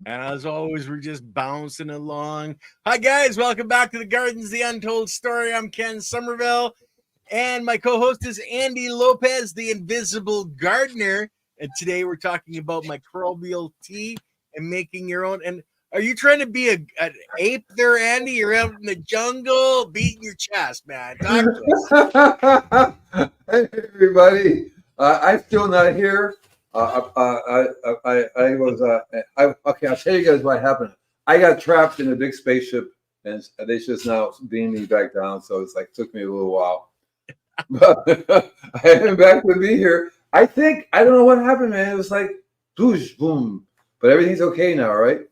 And as always, we're just bouncing along. Hi, guys. Welcome back to the Gardens, the Untold Story. I'm Ken Somerville. And my co host is Andy Lopez, the Invisible Gardener. And today we're talking about microbial tea and making your own. And are you trying to be an ape there, Andy? You're out in the jungle beating your chest, man. Talk to us. Hey, everybody. I'm still not here. I was, okay, I'll tell you guys what happened. I got trapped in a big spaceship and they just now beamed me back down. So it's like, took me a little while. But I am back to be here. I don't know what happened, man. It was like, boosh, boom. But everything's okay now, right?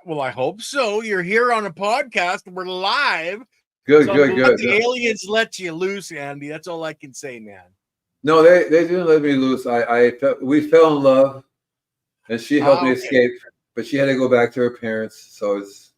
Well, I hope so. You're here on a podcast. We're live. Good. The aliens let you loose, Andy. That's all I can say, man. No, they didn't let me loose. We fell in love, and she helped me escape, but she had to go back to her parents. So it's.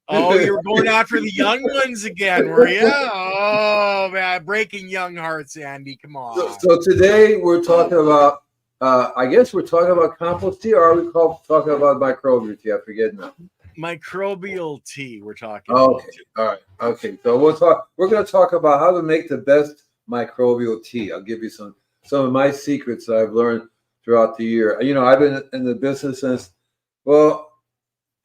Oh, you were going after the young ones again, were you? Oh man, breaking young hearts, Andy. Come on. So today we're talking about. I guess we're talking about compost tea, or are we talking about microbial tea? I forget now. Microbial tea. We're talking. Okay. All right. Okay. So we're going to talk about how to make the best microbial tea. I'll give you some of my secrets that I've learned throughout the year. You know, I've been in the business since, well,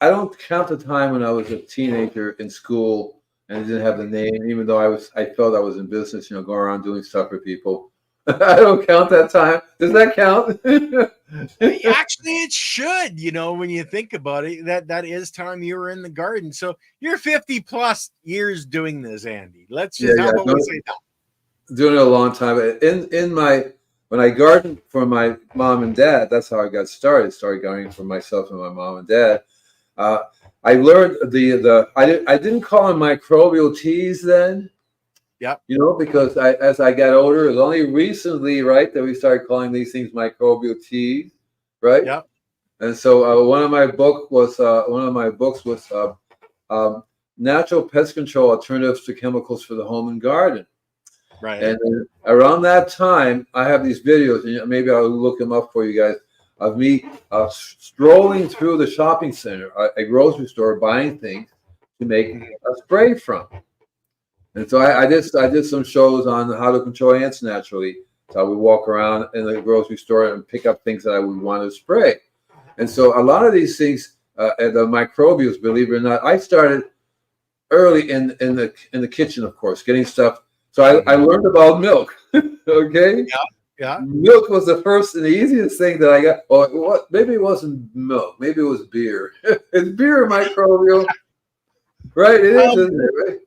I don't count the time when I was a teenager in school and I didn't have the name, even though I felt I was in business, you know, going around doing stuff for people. I don't count that time. Does that count? Actually, it should. You know, when you think about it, that is time you were in the garden. So you're 50 plus years doing this, Andy. Let's just how about we say that? Doing it a long time. When I gardened for my mom and dad, that's how I got started. Started gardening for myself and my mom and dad. I learned I didn't call them microbial teas then. Yeah. You know, because as I got older, it was only recently, right, that we started calling these things microbial teas, right? Yeah. And so one of my books was Natural Pest Control Alternatives to Chemicals for the Home and Garden. Right. And around that time, I have these videos, and maybe I'll look them up for you guys, of me strolling through the shopping center, a grocery store, buying things to make a spray from. And so I did some shows on how to control ants naturally. So I would walk around in the grocery store and pick up things that I would want to spray. And so a lot of these things, the microbials, believe it or not, I started early in the kitchen, of course, getting stuff. So I learned about milk. Okay. Yeah. Milk was the first and the easiest thing that I got. Or maybe it wasn't milk. Maybe it was beer. Is beer microbial? Right. It is, isn't it? Right.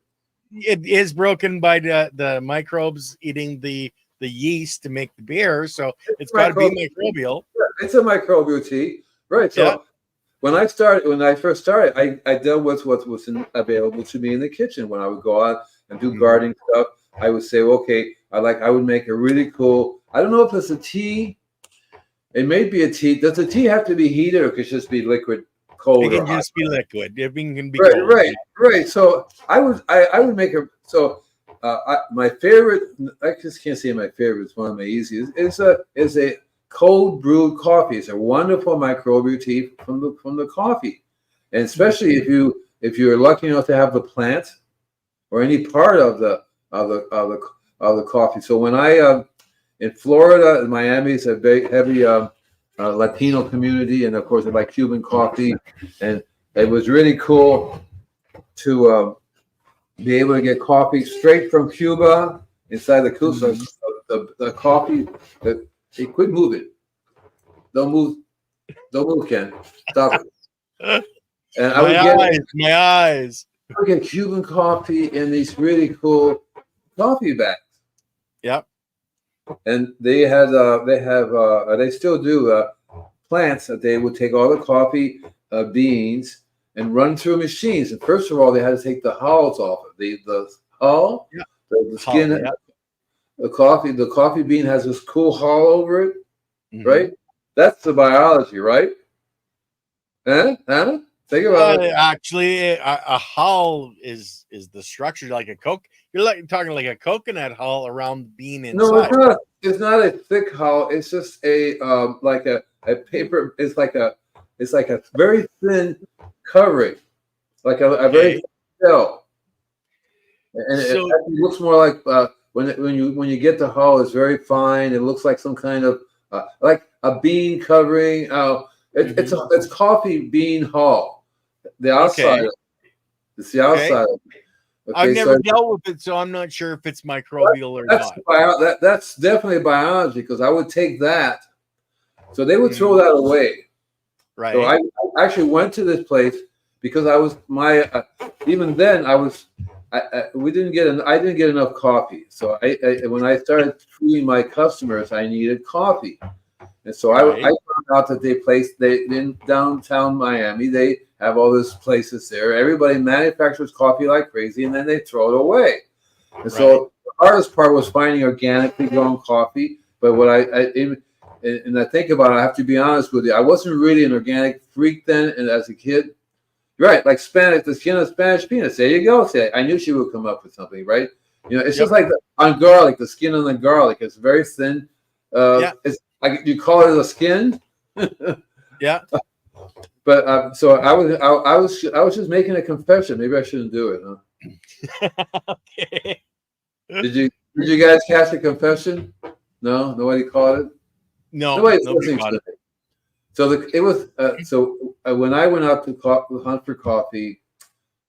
It is broken by the microbes eating the yeast to make the beer, so it's got to be microbial. It's a microbial tea, right? So when I first started, I dealt with what was available to me in the kitchen. When I would go out and do gardening stuff, I would say, okay, I would make a really cool. I don't know if it's a tea. It may be a tea. Does the tea have to be heated, or could it just be liquid? Cold. It can just be liquid. It can be right. So I would make a my favorite. I just can't say my favorite. It's one of my easiest. Is a cold brewed coffee. It's a wonderful microbial tea from the coffee, and especially if you're lucky enough to have the plant or any part of the coffee. So when I in Florida, in Miami, it's a big heavy Latino community, and of course I like Cuban coffee, and it was really cool to be able to get coffee straight from Cuba inside the cool. So the coffee, hey, quit moving, don't move, Ken, stop it. And my eyes. I would get Cuban coffee in these really cool coffee bags. Yep. And they still do plants that they would take all the coffee beans and run through machines. And first of all, they had to take the hulls off of the hull, the skin. The coffee bean has this cool hull over it, right? That's the biology, right? Huh? Think about it. Actually, a hull is the structure like a coke. You're talking like a coconut hull around the bean inside. No, it's not. It's not a thick hull. It's just a like a paper. It's like a it's like a very thin covering, like a very Okay. thin shell, and it So actually looks more like when you get the hull, it's very fine. It looks like some kind of like a bean covering. mhm. It's coffee bean hull. The outside, Okay. it's the Okay. outside. I've Okay, never so dealt with it, so I'm not sure if it's microbial or not. that's definitely biology because I would take that. So they would throw Mhm. that away. So Right. I actually went to this place because I was even then we didn't get I didn't get enough coffee. So when I started treating my customers, I needed coffee, and so I Right. found out that they in downtown Miami they have all these places there. Everybody manufactures coffee like crazy, and then they throw it away. And Right. so the hardest part was finding organically grown coffee. But what and I think about it, I have to be honest with you, I wasn't really an organic freak then, and as a kid, right? Like Spanish, the skin of Spanish peanuts. There you go. Say, I knew she would come up with something, right? You know, it's just Yep. like on garlic, the skin on the garlic. It's very thin. Yeah. It's like you call it a skin. Yeah. But so I was just making a confession. Maybe I shouldn't do it, huh? Okay. Did you guys catch a confession? No, nobody caught it. No, Nobody's nobody listening got to it. me. So it was when I went out to hunt for coffee,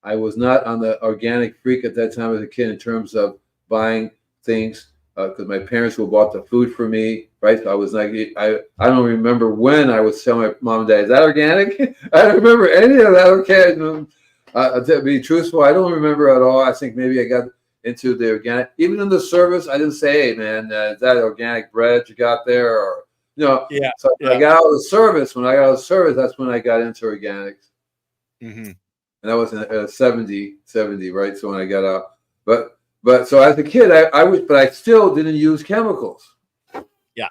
I was not on the organic freak at that time as a kid in terms of buying things because my parents would bought the food for me, right? So I was like, I don't remember when I was telling my mom and dad, is that organic? I don't remember any of that. Okay, to be truthful, I don't remember at all. I think maybe I got into the organic. Even in the service, I didn't say, hey man, is that organic bread you got there, or you know. Yeah. So when I Yeah. got out of the service, that's when I got into organics. Hmm. And that was in 70, right? So when I got out, but so as a kid, but I still didn't use chemicals. Yeah.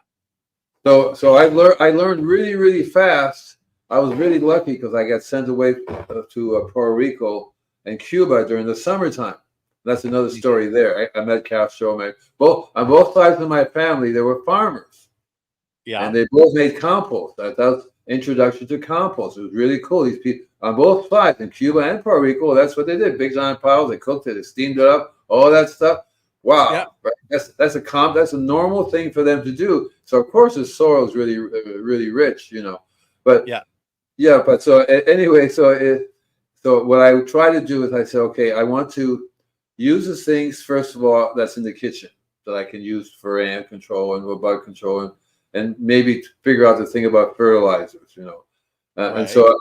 So I learned really, really fast. I was really lucky because I got sent away to Puerto Rico and Cuba during the summertime. That's another story there. I met Castro. On both sides of my family, there were farmers, Yeah. and they both made compost. That was introduction to compost. It was really cool. These people on both sides, in Cuba and Puerto Rico, that's what they did. Big giant piles. They cooked it. They steamed it up. All that stuff. Yeah. Wow, right? That's a normal thing for them to do. So of course the soil is really really rich, you know. But Yeah. yeah, but so anyway, so what I try to do is I say, okay, I want to use the things first of all that's in the kitchen that I can use for ant control and bug control and maybe figure out the thing about fertilizers, you know. And Right. so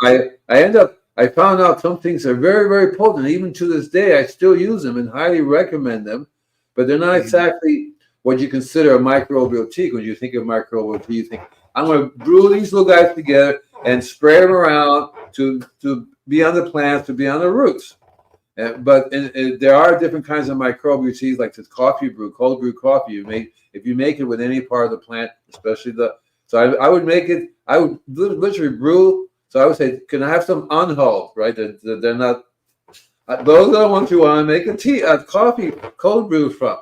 I found out some things are very, very potent. Even to this day, I still use them and highly recommend them, but they're not Mhm. exactly what you consider a microbial tea. When you think of microbial tea, you think, I'm going to brew these little guys together and spray them around to be on the plants, to be on the roots. But there are different kinds of microbial teas, like this coffee brew, cold brew coffee. If you make it with any part of the plant, especially I would make it. I would literally brew. So I would say, can I have some unhulled, right? They're not. Those are the ones you want to make a coffee cold brew from.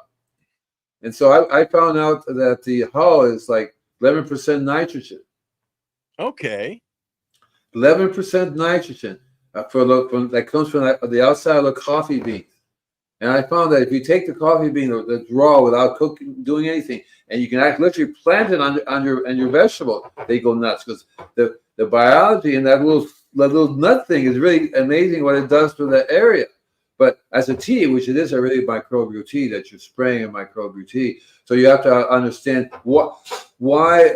And so I found out that the hull is like 11% nitrogen. Okay. 11% nitrogen that comes from the outside of the coffee bean. And I found that if you take the coffee bean that's raw without cooking, doing anything, and you can literally plant it on your vegetable, they go nuts because the biology in that little nut thing is really amazing what it does to that area. But as a tea, which it is a really microbial tea that you're spraying a microbial tea, so you have to understand why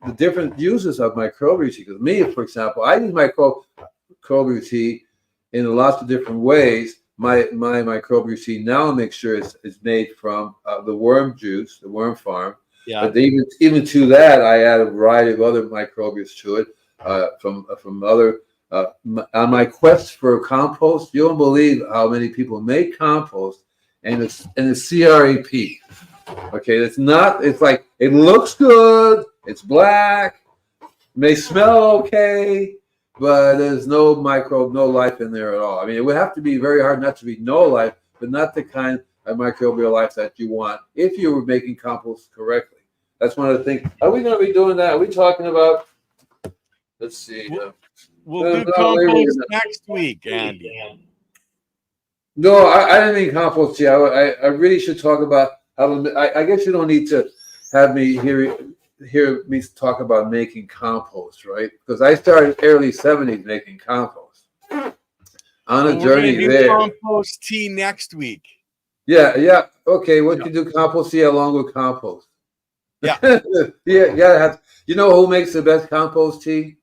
the different uses of microbial tea. Because me, for example, I use microbial tea in lots of different ways. My microbial tea now mixture is made from the worm juice, the worm farm. Yeah. But even to that, I add a variety of other microbials to it from other. On my quest for compost, you won't believe how many people make compost, and it's CRAP. Okay, it's not. It's like it looks good. It's black. May smell okay, but there's no life in there at all. I mean, it would have to be very hard not to be no life, but not the kind of microbial life that you want if you were making compost correctly. That's one of the things. Are we going to be doing that? Are we talking about? Let's see. we'll do compost next week, Andy. No, I didn't mean compost tea. I really should talk about how to. I guess you don't need to have me hear me talk about making compost, right? Because I started early '70s making compost. On a journey there. Compost tea next week. Yeah. Okay, what you do compost tea along with compost? Yeah. yeah. You know who makes the best compost tea?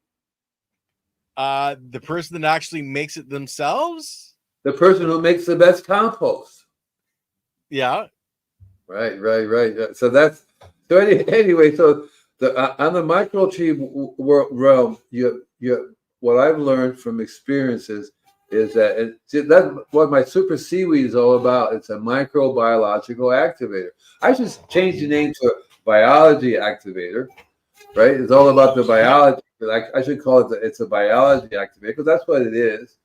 The person that actually makes it themselves. The person who makes the best compost. Yeah. Right. So anyway. So on the micro tree realm, what I've learned from experiences is that that's what my super seaweed is all about. It's a microbiological activator. I just changed the name to a biology activator. Right. It's all about the biology. I should call it it's a biology activator because that's what it is.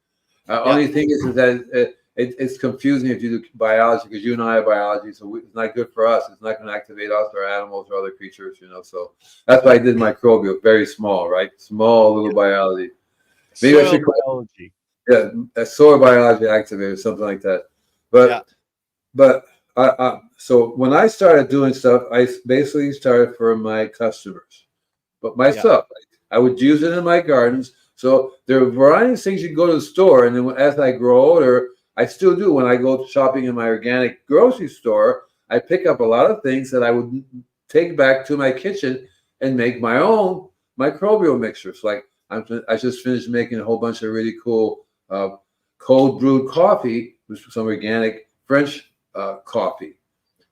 Only thing is that it's confusing if you do biology because you and I are biology, so it's not good for us. It's not going to activate us or animals or other creatures, So that's why I did microbial, very small, right? Small little biology. Maybe I should call it, a soil biology activator, something like that. But so when I started doing stuff, I basically started for my customers, but myself, I would use it in my gardens. So there are a variety of things you can go to the store, and then as I grow older, I still do. When I go shopping in my organic grocery store, I pick up a lot of things that I would take back to my kitchen and make my own microbial mixtures. Like I just finished making a whole bunch of really cool cold brewed coffee with some organic French coffee.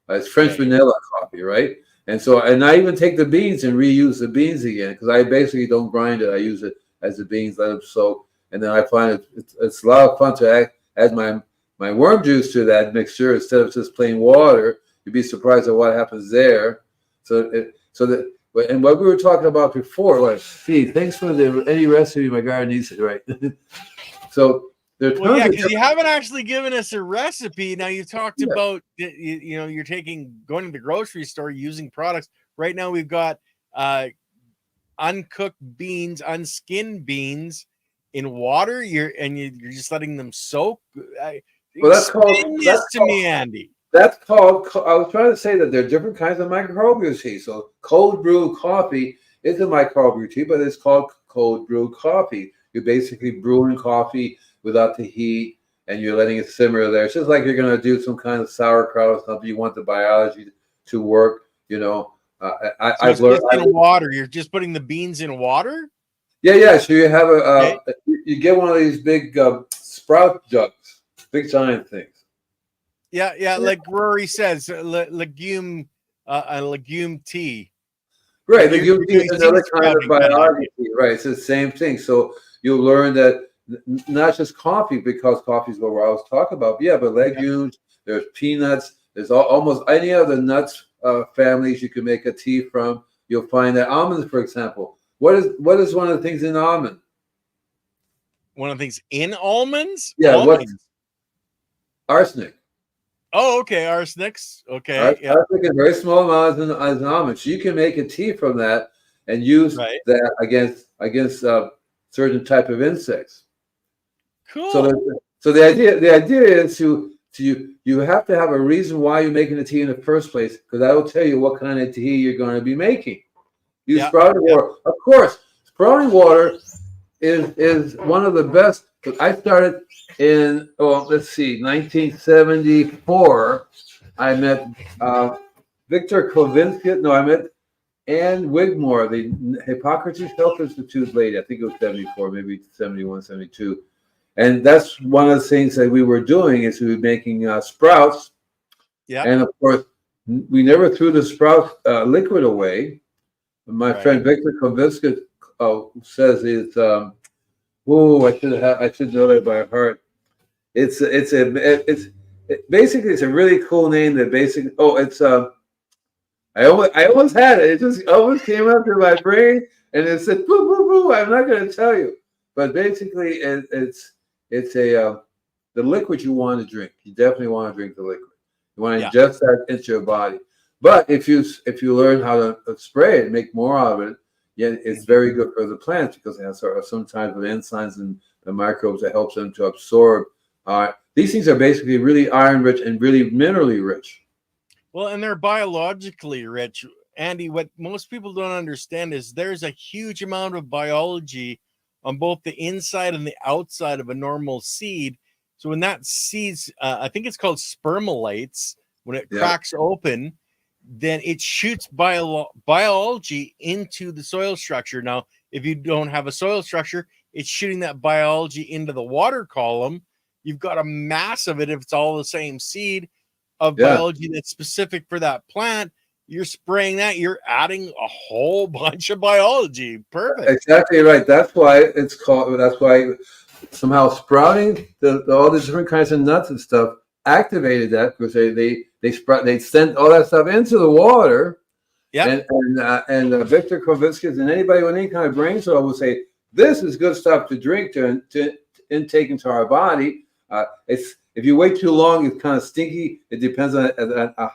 It's French vanilla coffee, right? And I even take the beans and reuse the beans again because I basically don't grind it. I use it as the beans, let them soak, and then I find it's a lot of fun to add my worm juice to that mixture instead of just plain water. You'd be surprised at what happens there. And what we were talking about before was, thanks for any recipe my garden needs it, right? So there's because you haven't actually given us a recipe. Now you talked about you're going to the grocery store using products. Right now we've got uncooked beans, unskinned beans in water. You're just letting them soak. Explain this to me, Andy. That's called. I was trying to say that there are different kinds of microbial tea. So cold brew coffee is a microbial tea, but it's called cold brew coffee. You're basically brewing coffee without the heat, and you're letting it simmer there. It's just like you're going to do some kind of sauerkraut or something. You want the biology to work. I've learned in water. You're just putting the beans in water. Yeah. So you have you get one of these big sprout jugs, big giant things. Yeah. Like Rory says, legume tea. Right, legume tea is another kind of biology, right? It's the same thing. So you'll learn that not just coffee, because coffee is what I was talking about. But legumes. There's peanuts. There's almost any other nuts families you can make a tea from. You'll find that almonds, for example. What is one of the things in almond? One of the things in almonds? Yeah, almonds. What? Arsenic. Oh, okay, arsenics. Okay, arsenic is very small amounts in almonds. So you can make a tea from that and use that against certain type of insects. Cool. So the idea is you have to have a reason why you're making the tea in the first place, because that will tell you what kind of tea you're going to be making. Use sprouting water. Of course, sprouting water is one of the best. I started in 1974. I met Victor Kovinsky. No, I met Ann Wigmore, the Hippocrates Health Institute lady. I think it was 74, maybe 71, 72. And that's one of the things that we were doing, is we were making sprouts. Yeah. And of course, we never threw the sprout liquid away. My friend Victor Kovinsky says it's I should know that by heart. It's basically a really cool name that basically I almost had it. It just almost came up to my brain and it said boo boo boo. I'm not going to tell you, but basically it's the liquid you want to drink. You definitely want to drink the liquid. You want to ingest that into your body. But if you learn how to spray it and make more of it, yet it's very good for the plants because it has some type of enzymes and the microbes that helps them to absorb. These things are basically really iron rich and really minerally rich. Well, and they're biologically rich. Andy, what most people don't understand is there's a huge amount of biology on both the inside and the outside of a normal seed. So when that seed's, I think it's called spermolates, when it cracks open, then it shoots biology into the soil structure. Now, if you don't have a soil structure, it's shooting that biology into the water column. You've got a mass of it, if it's all the same seed, of biology that's specific for that plant. You're spraying that, you're adding a whole bunch of biology. Perfect. Exactly right. That's why it's called, that's why somehow sprouting all the different kinds of nuts and stuff activated that, because they sent all that stuff into the water. Yeah. And Victor Kovitzkis and anybody with any kind of brain cell will say, this is good stuff to drink, to intake into our body. If you wait too long, it's kind of stinky. It depends on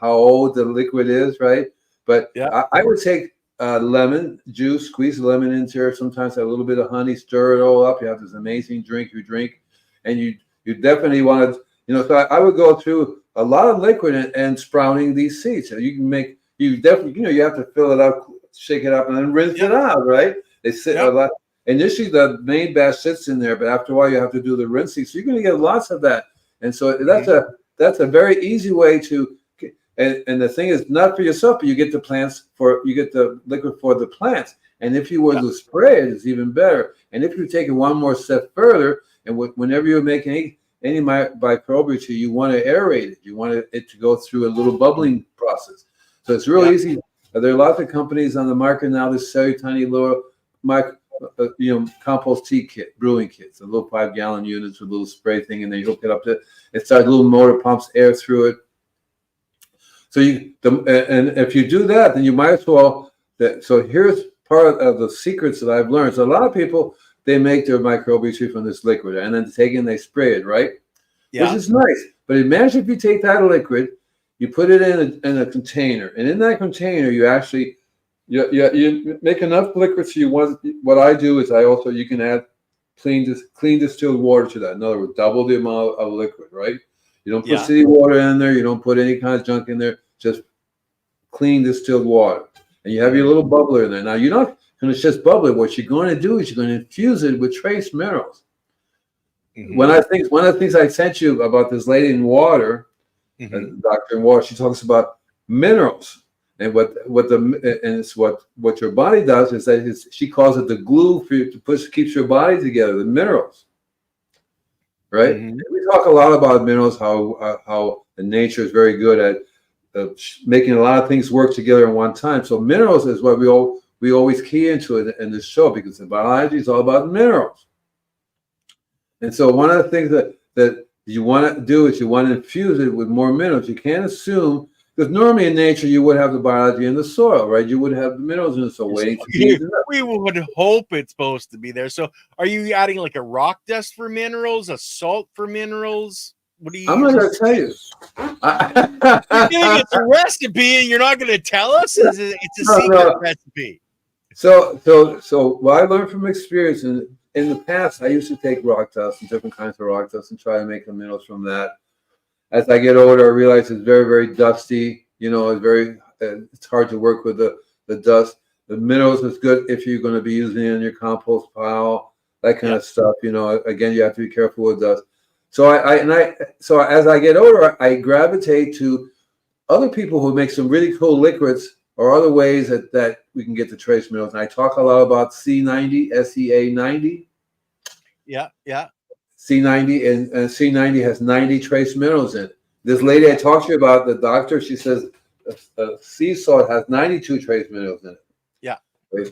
how old the liquid is, right? But I would take lemon juice, squeeze the lemon into it. Sometimes a little bit of honey, stir it all up. You have this amazing drink you drink, and you definitely want to, So I would go through a lot of liquid and sprouting these seeds. So you can make, you definitely, you have to fill it up, shake it up, and then rinse it out, right? They sit a lot. Initially, the main batch sits in there, but after a while, you have to do the rinsing. So you're going to get lots of that. And so that's a very easy way to, and the thing is, not for yourself, but you get the liquid for the plants. And if you were to spray it, it's even better. And if you take it one more step further, and whenever you're making any microbial tea, you want to aerate it. You want it to go through a little bubbling process. So it's really easy. There are lots of companies on the market now that sell you tiny little compost tea kit, brewing kits, a little 5-gallon units with a little spray thing, and then you hook it up to it. Starts little motor pumps air through it. So and if you do that, then you might as well. So here's part of the secrets that I've learned. So a lot of people, they make their microbial tea from this liquid, and then take it and they spray it, right? Yeah. Which is nice. But imagine if you take that liquid, you put it in a container, and in that container, you actually you make enough liquid. So what I do is you can add clean distilled water to that. In other words, double the amount of liquid, right? You don't put city water in there. You don't put any kind of junk in there. Just clean distilled water. And you have your little bubbler in there. Now, you're not going to just bubble it. What you're going to do is you're going to infuse it with trace minerals. Mm-hmm. One of the things I sent you about this lady in water, doctor in water, she talks about minerals. And what your body does is that she calls it the glue for you to keeps your body together, the minerals. Right? Mm-hmm. We talk a lot about minerals, how nature is very good at making a lot of things work together at one time. So minerals is what we always key into it in this show, because the biology is all about minerals. And so one of the things that you want to do is you want to infuse it with more minerals. You can't assume, because normally in nature you would have the biology in the soil, right? You would have the minerals in the soil waiting to be used. We would hope it's supposed to be there. So are you adding like a rock dust for minerals, a salt for minerals? What do you? I'm not going to tell you. You're saying it's a recipe and you're not going to tell us? It's a secret recipe. So what I learned from experience, in the past, I used to take rock dust and different kinds of rock dust and try to make the minerals from that. As I get older, I realize it's very, very dusty. It's hard to work with the dust. The minerals is good if you're going to be using it in your compost pile, that kind of stuff. Again, you have to be careful with dust. So as I get older, I gravitate to other people who make some really cool liquids or other ways that we can get the trace minerals. And I talk a lot about C90, SEA90. Yeah. C90, and C90 has 90 trace minerals in it. This lady I talked to you about, the doctor, she says sea salt has 92 trace minerals in it. Yeah.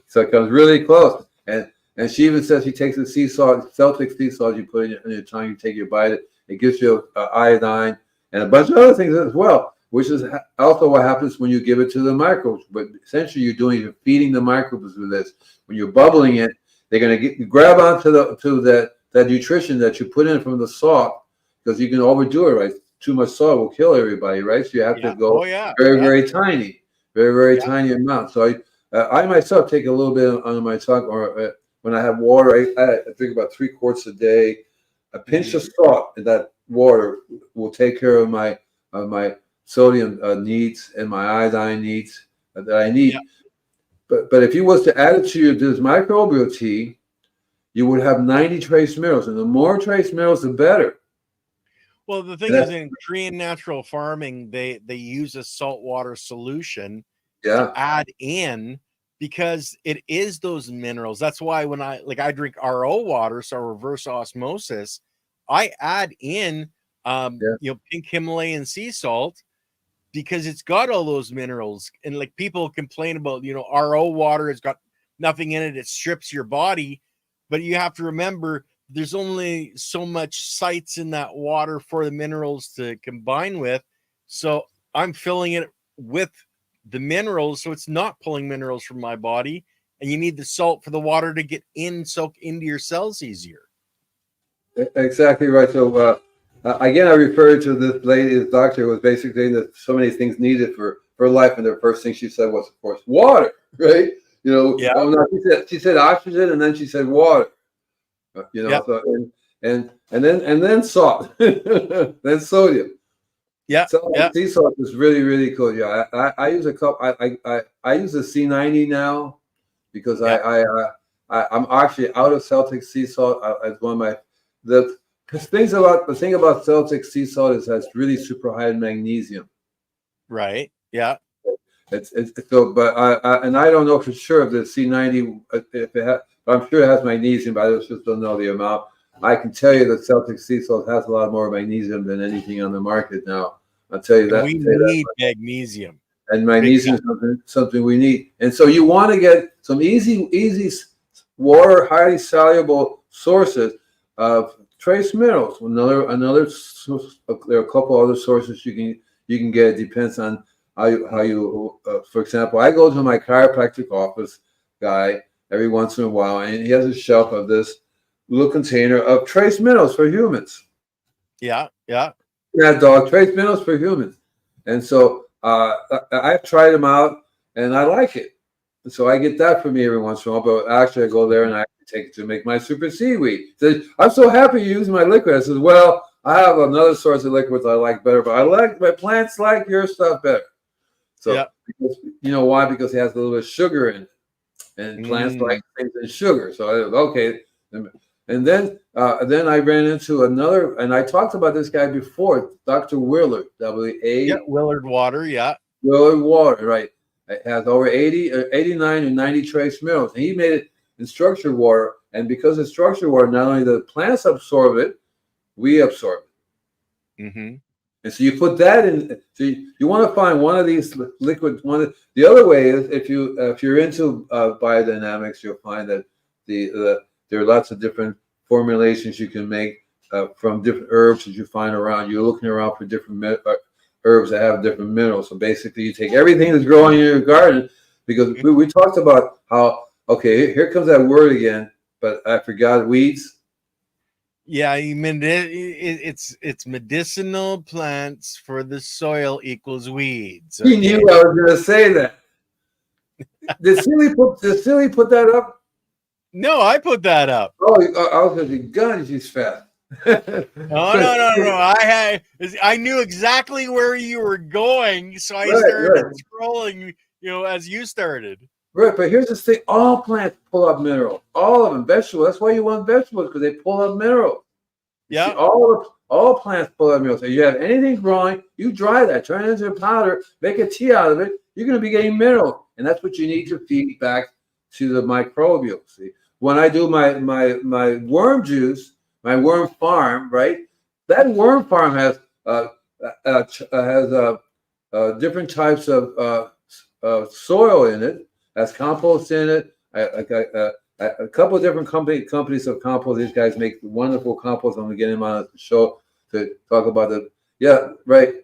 So it comes really close. And she even says she takes the sea salt, Celtic sea salt, you put in your tongue, you take your bite, it gives you iodine and a bunch of other things as well, which is also what happens when you give it to the microbes. But essentially you're feeding the microbes with this. When you're bubbling it, they're going to grab onto that nutrition that you put in from the salt, because you can overdo it, right? Too much salt will kill everybody, right? So you have to go very, very tiny, very, very tiny amount. So I myself take a little bit under my tongue, or when I have water, I drink about 3 quarts a day. A pinch of salt in that water will take care of my sodium needs and my iodine needs that I need. Yeah. But if you was to add it to this microbial tea, you would have 90 trace minerals, and the more trace minerals, the better. Well, the thing is, in Korean natural farming, they use a saltwater solution to add in, because it is those minerals. That's why when I drink RO water, so reverse osmosis, I add in pink Himalayan sea salt, because it's got all those minerals. And like, people complain about, RO water, it's got nothing in it, it strips your body. But you have to remember, there's only so much sites in that water for the minerals to combine with. So I'm filling it with the minerals, so it's not pulling minerals from my body. And you need the salt for the water to get soak into your cells easier. Exactly right. So again, I referred to this lady, this doctor, who was basically saying that so many things needed for life, and the first thing she said was, of course, water. Right? Yeah. No, she said oxygen, and then she said water. So, and then salt, then sodium. Yeah. So sea salt is really, really cool. Yeah, I use a cup. I use a C90 now, because I'm actually out of Celtic sea salt. It's one of my the thing about Celtic sea salt is that it's really super high in magnesium. Right. Yeah. It's so, but I don't know for sure if the C90, if it has, I'm sure it has magnesium, but I just don't know the amount. I can tell you that Celtic sea salt has a lot more magnesium than anything on the market now. I'll tell you that. We need magnesium. And magnesium is something we need. And so you want to get some easy water, highly soluble sources of trace minerals. There are a couple other sources you can get. It depends on how you for example, I go to my chiropractic office guy every once in a while, and he has a shelf of this little container of trace minerals for humans. Yeah. Dog, trace minerals for humans. And so I've tried them out, and I like it. So I get that for me every once in a while. But actually, I go there and I take it to make my super seaweed. So I'm so happy you're using my liquid. I said, well, I have another source of liquids I like better, but I like my plants like your stuff better. So because, you know why? Because it has a little bit of sugar in it, and plants like things in sugar. So okay. And then I ran into another, and I talked about this guy before, Dr. Willard, Willard water, Willard water, right. It has over 89 or 90 trace minerals. And he made it in structured water, and because it's structured water, not only the plants absorb it, we absorb it. Mm-hmm. And so you put that in. So you want to find one of these liquids. The other way is if you're into biodynamics, you'll find that there are lots of different formulations you can make from different herbs that you find around. You're looking around for different herbs that have different minerals. So basically, you take everything that's growing in your garden, because we talked about how, okay, here comes that word again, but I forgot, weeds. Yeah, it's medicinal plants for the soil equals weeds. Okay. He knew I was going to say that. Did Silly put that up? No, I put that up. Oh, I was going to say, God, she's fast. No. I knew exactly where you were going, so I started scrolling, as you started. Right, but here's the thing: all plants pull up mineral. All of them, vegetables. That's why you want vegetables, because they pull up mineral. Yeah. All plants pull up mineral. So you have anything growing, you dry that, turn it into a powder, make a tea out of it. You're going to be getting mineral, and that's what you need to feed back to the microbials. See, when I do my worm juice, my worm farm, right? That worm farm has different types of soil in it. Has compost in it. A couple of different companies of compost. These guys make wonderful compost. I'm gonna get him on the show to talk about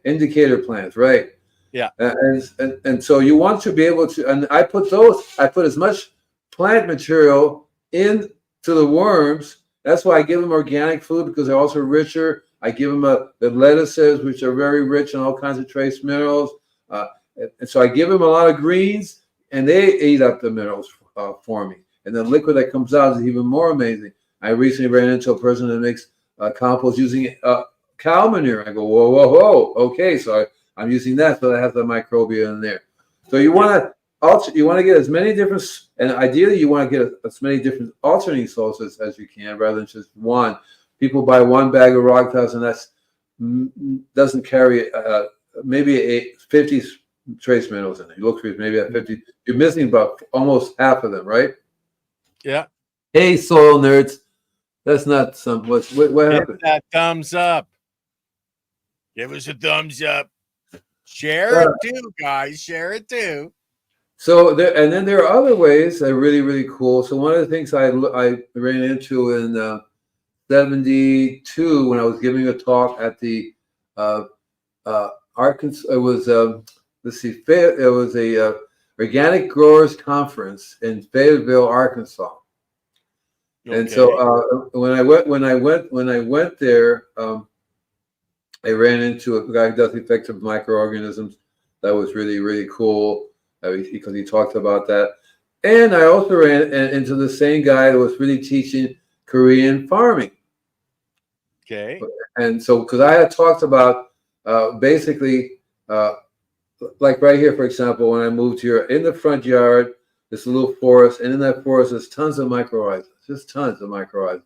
indicator plants, right? Yeah. And so you want to be able to, and I put as much plant material into the worms. That's why I give them organic food, because they're also richer. I give them the lettuces, which are very rich in all kinds of trace minerals. And so I give them a lot of greens. and they eat up the minerals for me. And the liquid that comes out is even more amazing. I recently ran into a person that makes compost using cow manure. I go, whoa, whoa, whoa. Okay, so I'm using that, so that has the microbia in there. So you want to get as many different, and ideally you want to get as many different alternating sources as you can, rather than just one. People buy one bag of rock dust, and that's doesn't carry maybe 50 trace minerals in it. You look for maybe at 50. You're missing about almost half of them, right? Yeah. Hey, soil nerds. That's not some. What happened? Hit that thumbs up. Give us a thumbs up. Share it too, guys. Share it too. So and then there are other ways that are really, really cool. So one of the things I ran into in 72 when I was giving a talk at the Arkansas. It was let's see, it was a organic growers conference in Fayetteville, Arkansas. Okay. And so when I went there, I ran into a guy who does effective microorganisms. That was really, really cool because he talked about that. And I also ran into the same guy that was really teaching Korean farming. Okay. And so, because I had talked about basically, like right here, for example, when I moved here, in the front yard, there's a little forest, and in that forest, there's tons of mycorrhizas, just tons of mycorrhizas.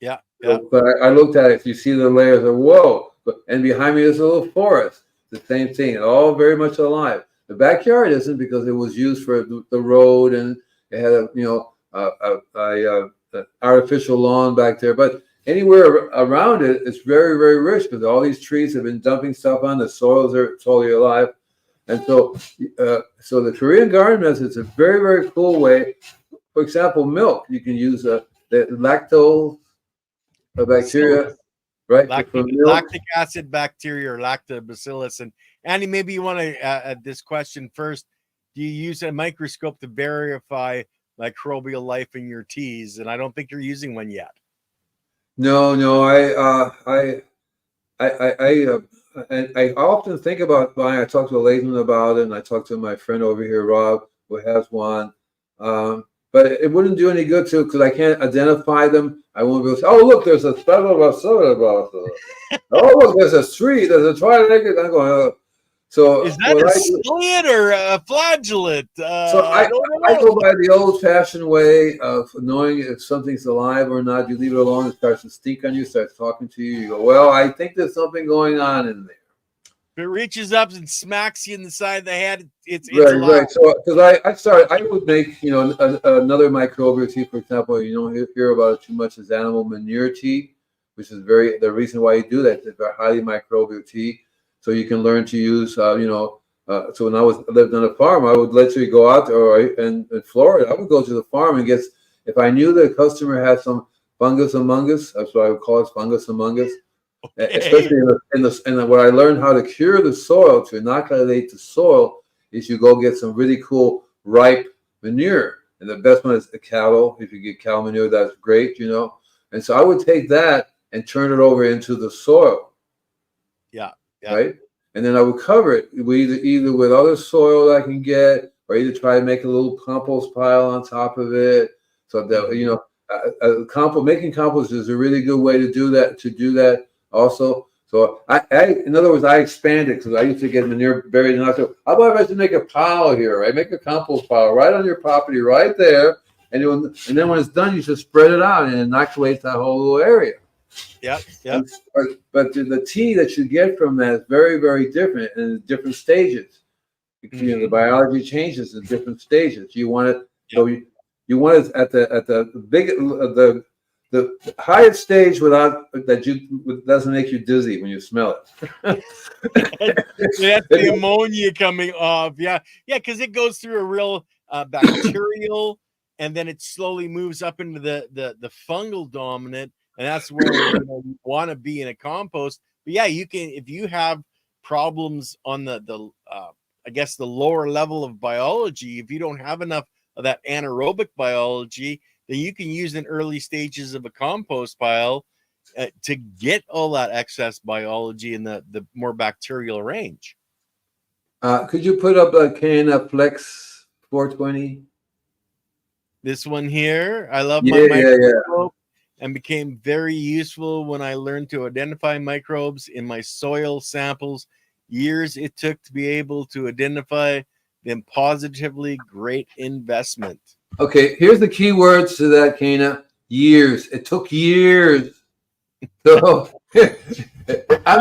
Yeah. So, but I looked at it, you see the layers of whoa, and behind me there's a little forest, the same thing, all very much alive. The backyard isn't, because it was used for the road, and it had a artificial lawn back there, but anywhere around it, it's very, very rich, because all these trees have been dumping stuff on. The soils are totally alive. And so so the Korean garden method is a very, very cool way. For example, milk. You can use the lactose bacteria, right? Lactic acid bacteria, or lactobacillus. And Andy, maybe you want to this question first. Do you use a microscope to verify microbial life in your teas? And I don't think you're using one yet. No, I often think about buying. I talked to a layman about it, and I talked to my friend over here, Rob, who has one. But it wouldn't do any good because I can't identify them. I won't be able to say, oh, look, there's a special oh, look, there's a tree, there's a triangle. I'm going, oh. So is that a ciliate or a flagellate? So I go by the old-fashioned way of knowing if something's alive or not. You leave it alone, it starts to stink on you, starts talking to you. You go, well, I think there's something going on in there. If it reaches up and smacks you in the side of the head, it's right, alive. right. So because I would make another microbial tea, for example. You don't hear about it too much, is animal manure tea, which is the reason why you do that. It's a highly microbial tea. So you can learn to use, so when I lived on a farm, I would literally go out there, in Florida, I would go to the farm and if I knew the customer had some fungus among us, that's what I would call it, fungus among us. Okay. Especially in what I learned how to cure the soil, to inoculate the soil, is you go get some really cool ripe manure. And the best one is the cattle. If you get cow manure, that's great, And so I would take that and turn it over into the soil. Yeah. Right, and then I would cover it either with other soil that I can get, or either try to make a little compost pile on top of it. So that making compost is a really good way to do that. Also, so in other words, I expanded, because I used to get manure buried in. How about if I should make a pile here, right? Make a compost pile right on your property, right there, and then when it's done, you just spread it out and inoculate that whole little area. Yeah. But the tea that you get from that is very, very different in different stages. The biology changes in different stages. You want it, so you want it at the highest stage doesn't make you dizzy when you smell it. That's the ammonia coming off. Yeah, because it goes through a real bacterial, and then it slowly moves up into the fungal dominant. And that's where you want to be in a compost. But yeah, you can, if you have problems on the I guess the lower level of biology, if you don't have enough of that anaerobic biology, then you can use in early stages of a compost pile to get all that excess biology in the more bacterial range. Could you put up a can of Flex 420. This one here, I love my Yeah, yeah, yeah. microscope and became very useful when I learned to identify microbes in my soil samples. Years it took to be able to identify them positively. Great investment. Okay, here's the key words to that, Kana. Years. It took years. So I'm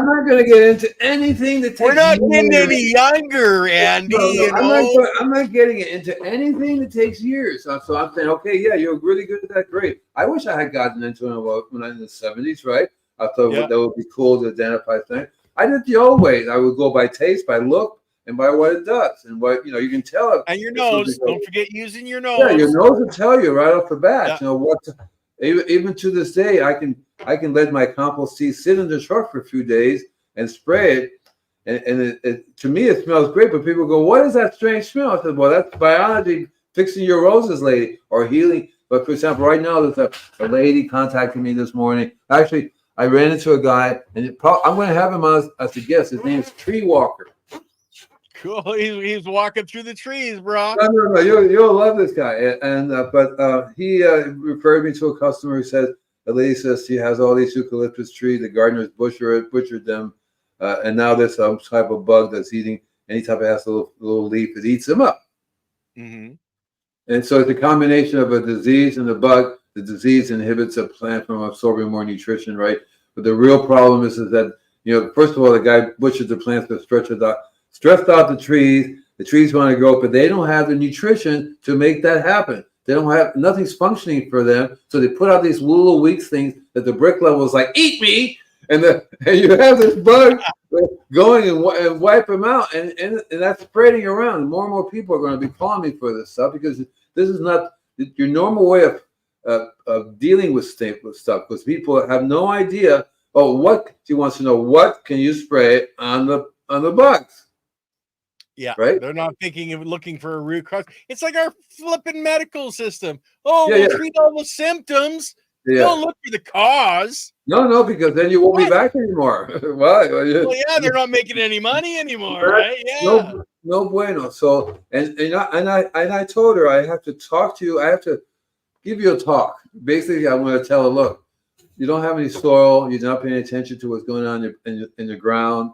not gonna get into anything that We're takes not getting years. any younger, Andy. No, You I'm not getting into anything that takes years. So I'm saying, okay, yeah, you're really good at that. Great. I wish I had gotten into it when I was in the 70s, right? I thought Yeah. that would be cool to identify things. I did the old way. I would go by taste, by look, and by what it does, and what you can tell. And your if something nose. Don't forget using your Yeah, your nose. nose will tell you right off the bat. Yeah. You know what? Even to this day, I can let my compost tea sit in the truck for a few days and spray it, and to me it smells great. But people go, "What is that strange smell?" I said, "Well, that's biology fixing your roses, lady, or healing." But for example, right now there's a lady contacted me this morning. Actually, I ran into a guy, and I'm going to have him as a guest. His name is Tree Walker. Cool. He's walking through the trees, bro. No. You'll love this guy. But he referred me to a customer who says the lady says she has all these eucalyptus trees. The gardeners butchered them, and now there's some type of bug that's eating any type of has a little leaf. It eats them up. Mm-hmm. And so it's a combination of a disease and a bug. The disease inhibits a plant from absorbing more nutrition, right? But the real problem is that first of all, the guy butchered the plants to stressed out the trees. The trees want to grow, but they don't have the nutrition to make that happen. They don't have nothing's functioning for them, so they put out these little weak things that the brick level is like, eat me, and you have this bug going and wipe them out, and that's spreading around. More and more people are going to be calling me for this stuff because this is not your normal way of dealing with stuff. Because people have no idea. Oh, what she wants to know? What can you spray on the bugs? Yeah, right. They're not thinking of looking for a root cause. It's like our flipping medical system. Oh, Yeah, we'll yeah. treat all the symptoms. Yeah. Don't look for the cause. No, because then you won't be back anymore. Why? Well, yeah, they're not making any money anymore, right? Yeah. No bueno. So and I told her I have to talk to you. I have to give you a talk. Basically, I'm going to tell her, look, you don't have any soil. You're not paying attention to what's going on in the ground,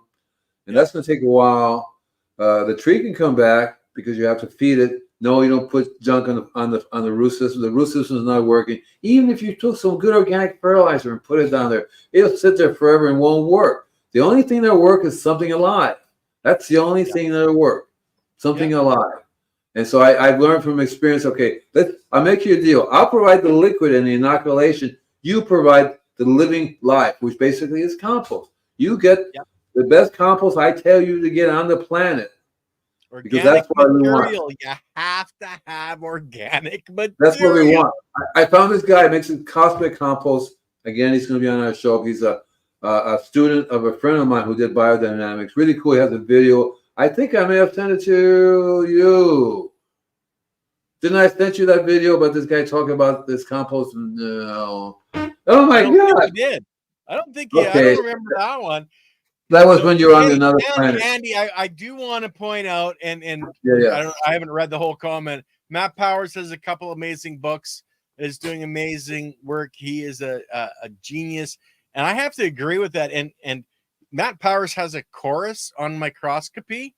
and that's going to take a while. The tree can come back because you have to feed it. No, you don't put junk on the root system. The root system is not working. Even if you took some good organic fertilizer and put it down there, it'll sit there forever and won't work. The only thing that'll work is something alive. That's the only thing that'll work. Something alive. And so I've learned from experience. Okay, I'll make you a deal. I'll provide the liquid and the inoculation. You provide the living life, which basically is compost. You get the best compost I tell you to get on the planet. Organic that's what material. You have to have organic material. That's what we want. I found this guy makes a cosmic compost. Again, he's going to be on our show. He's a student of a friend of mine who did biodynamics. Really cool. He has a video. I think I may have sent it to you. Didn't I send you that video about this guy talking about this compost? No. Oh my God! I did. I don't think. Okay. I don't remember that one. That was when you were on another planet. Andy, I do want to point out, and yeah. I haven't read the whole comment. Matt Powers has a couple amazing books. Is doing amazing work. He is a genius, and I have to agree with that. And Matt Powers has a course on microscopy,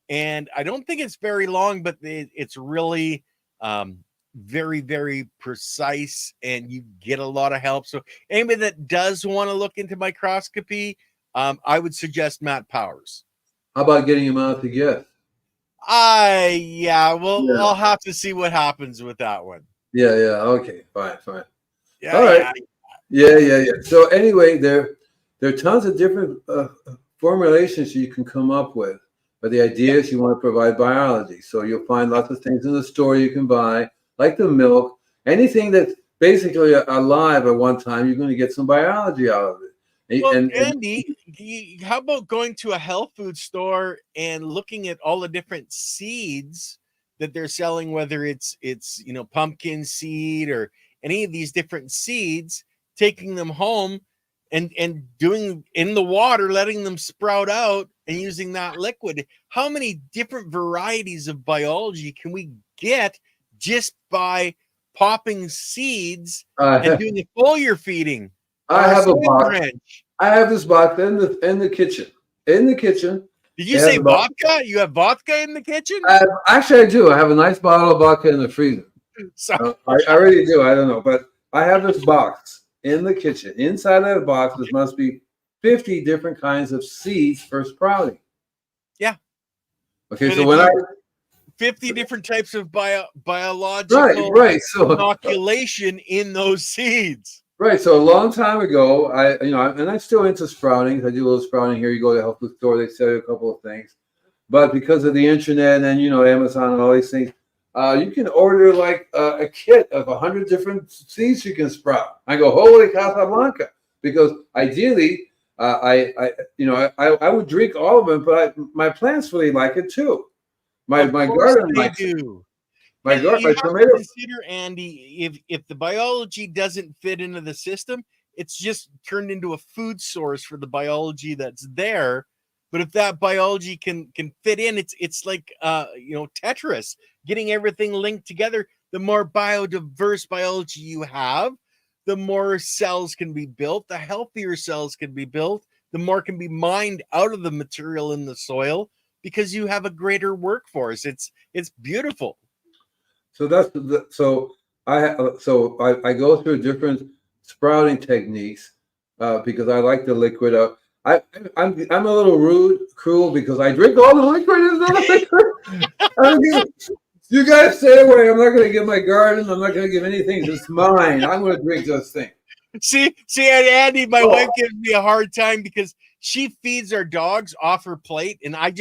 and I don't think it's very long, but it's really very, very precise, and you get a lot of help. So anybody that does want to look into microscopy, I would suggest Matt Powers. How about getting him out to guest? I'll have to see what happens with that one. Yeah. Okay, fine. Yeah, all right. Yeah. So anyway, there are tons of different formulations you can come up with, but the idea is you want to provide biology. So you'll find lots of things in the store you can buy, like the milk, anything that's basically alive at one time. You're going to get some biology out of it. Andy, how about going to a health food store and looking at all the different seeds that they're selling, whether it's pumpkin seed or any of these different seeds, taking them home and doing in the water, letting them sprout out and using that liquid. How many different varieties of biology can we get just by popping seeds and doing a foliar feeding? I have a box. Drench? I have this box in the kitchen. In the kitchen. Did you say vodka? You have vodka in the kitchen? Actually, I do. I have a nice bottle of vodka in the freezer. I really do. I don't know, but I have this box in the kitchen. Inside that box, there must be 50 different kinds of seeds for sprouting. Yeah. Okay, so when 50 different types of biological inoculation in those seeds. Right. So a long time ago, I'm still into sprouting. I do a little sprouting here. You go to the health food store, they sell you a couple of things. But because of the internet and Amazon and all these things, you can order like a kit of 100 different seeds you can sprout. I go, holy Casablanca, because ideally, I would drink all of them, but my plants really like it too. My garden likes it. My tomato. Consider, Andy, if the biology doesn't fit into the system, it's just turned into a food source for the biology that's there. But if that biology can fit in, it's like Tetris, getting everything linked together. The more biodiverse biology you have, the more cells can be built, the healthier cells can be built, the more can be mined out of the material in the soil because you have a greater workforce. It's beautiful. So I go through different sprouting techniques because I like the liquid. I'm a little cruel because I drink all the liquid. You guys stay away. I'm not going to give my garden. I'm not going to give anything. It's mine. I'm going to drink this thing. See, Andy, my wife gives me a hard time because she feeds our dogs off her plate, and I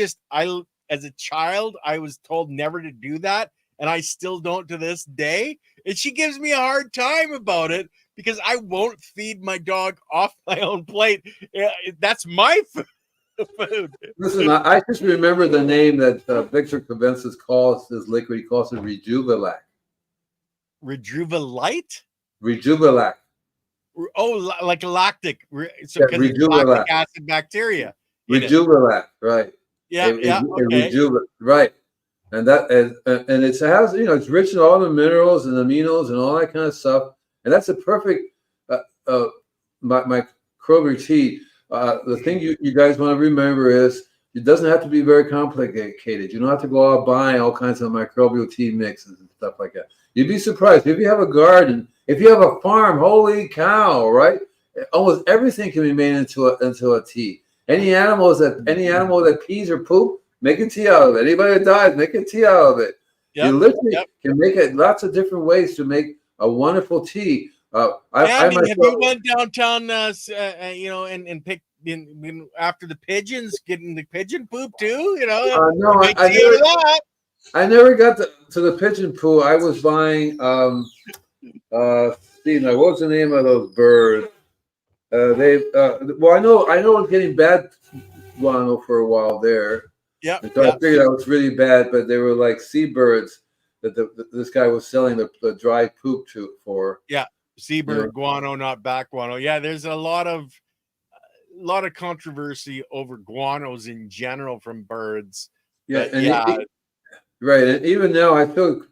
as a child, I was told never to do that. And I still don't to this day. And she gives me a hard time about it because I won't feed my dog off my own plate. That's my food. Listen, I just remember the name that Victor Cavensis calls this liquid. He calls it Rejuvelac. Rejuvelite? Rejuvelac. Oh, like lactic. So because it's lactic acid bacteria. Rejuvelac, right. Yeah, okay. Right. And and it has, it's rich in all the minerals and aminos and all that kind of stuff. And that's a perfect microbial tea. The thing you guys want to remember is it doesn't have to be very complicated. You don't have to go out buying all kinds of microbial tea mixes and stuff like that. You'd be surprised if you have a garden, if you have a farm. Holy cow! Right? Almost everything can be made into a tea. Any animal that pees or poop. Make a tea out of it. Anybody that dies, make a tea out of it. Yep, you literally can make it lots of different ways to make a wonderful tea. Have you went downtown, and picked after the pigeons, getting the pigeon poop too? No, I never got to the pigeon poo. I was buying, Steve, what was the name of those birds? I know it's getting bad guano for a while there. Yeah. So I figured out was really bad, but they were like seabirds that this guy was selling the dry poop for. Yeah, seabird guano, not back guano. Yeah, there's a lot of controversy over guanos in general from birds. Yeah, right. And even now, I feel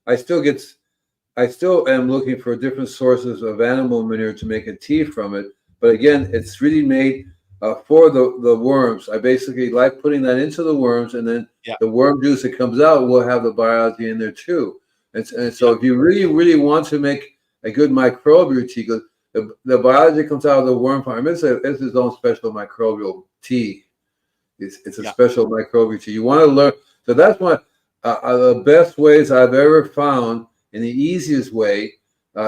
I still am looking for different sources of animal manure to make a tea from it. But again, it's really made for the worms. I basically like putting that into the worms, and then the worm juice that comes out will have the biology in there too. And so if you really, really want to make a good microbial tea, because the biology comes out of the worm farm, it's its own special microbial tea. It's a special microbial tea. You want to learn. So that's one of the best ways I've ever found, and the easiest way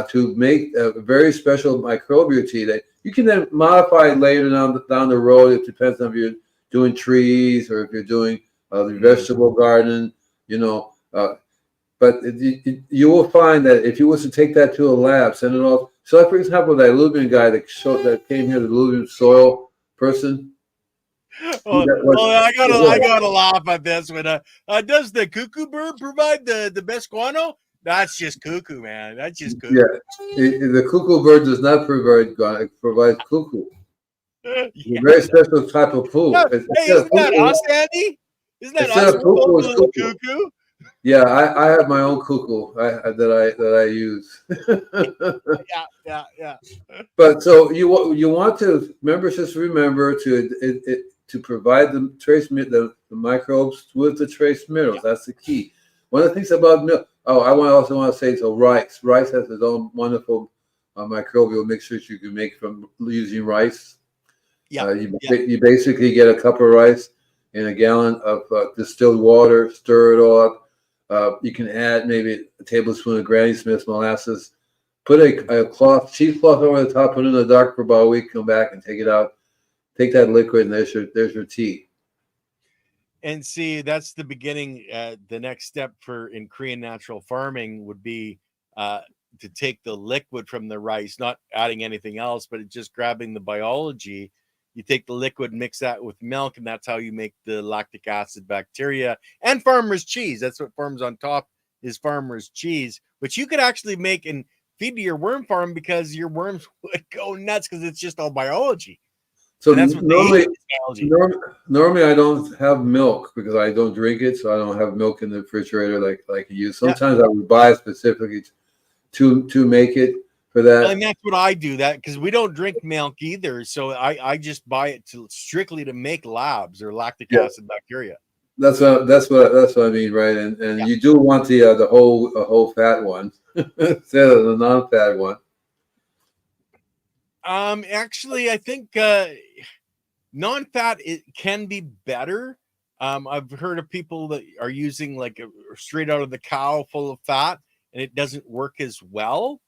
to make a very special microbial tea that you can then modify it later down the road. It depends on if you're doing trees or if you're doing the vegetable garden, but you will find that if you was to take that to a lab, send it off. So, like, for example, that alluvium guy that came here, the alluvium soil person. I gotta laugh at this one. Does the cuckoo bird provide the best guano? That's just cuckoo, man. That's just cuckoo. Yeah, the cuckoo bird does not provide guano. It provides cuckoo. It's a very special type of poop. Yeah. It's, Hey, instead of isn't that poo-poo, us, Andy? Isn't that instead us? of We're both poo-poo, a it's little cuckoo. cuckoo. Yeah, I have my own cuckoo that I use. Yeah. But so you want to just remember to provide the microbes with the trace minerals. That's the key. One of the things about milk. Oh, also want to say so rice. Rice has its own wonderful microbial mixtures you can make from using rice. Yeah. You basically get a cup of rice in a gallon of distilled water. Stir it all up. You can add maybe a tablespoon of Granny Smith's molasses. Put a cheesecloth over the top, put it in the dark for about a week, come back and take it out. Take that liquid, and there's your tea. And see, that's the beginning. The next step in Korean natural farming would be to take the liquid from the rice, not adding anything else, but just grabbing the biology. You take the liquid, mix that with milk, and that's how you make the lactic acid bacteria and farmer's cheese. That's what forms on top is farmer's cheese, which you could actually make and feed to your worm farm because your worms would go nuts because it's just all biology. So and that's what normally I don't have milk because I don't drink it, so I don't have milk in the refrigerator like you use. Sometimes I would buy it specifically to make it for that. Well, and that's what I do that because we don't drink milk either. So I just buy it strictly to make labs or lactic acid bacteria. That's what I mean, right? And you do want the whole fat one instead of the non-fat one. Actually, I think non-fat it can be better. I've heard of people that are using like a straight out of the cow full of fat, and it doesn't work as well.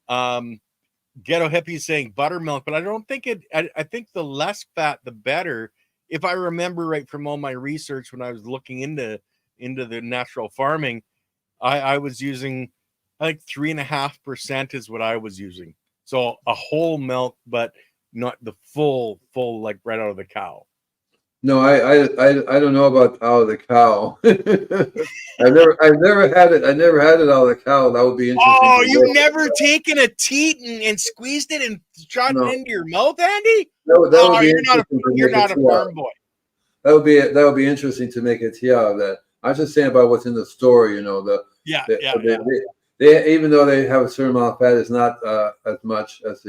Ghetto Hippie saying buttermilk, but I don't think it. I think the less fat, the better. If I remember right from all my research when I was looking into the natural farming, I was using like 3.5% is what I was using. So a whole milk, but not the full like right out of the cow. No, I don't know about out of the cow. I've never had it. I never had it out of the cow. That would be interesting. Oh, you've never taken a teat and squeezed it and shot it into your mouth, Andy? You're not a farm boy. That would be interesting to make a tea out of that. I was just saying about what's in the store. They even though they have a certain amount of fat, it's not as much as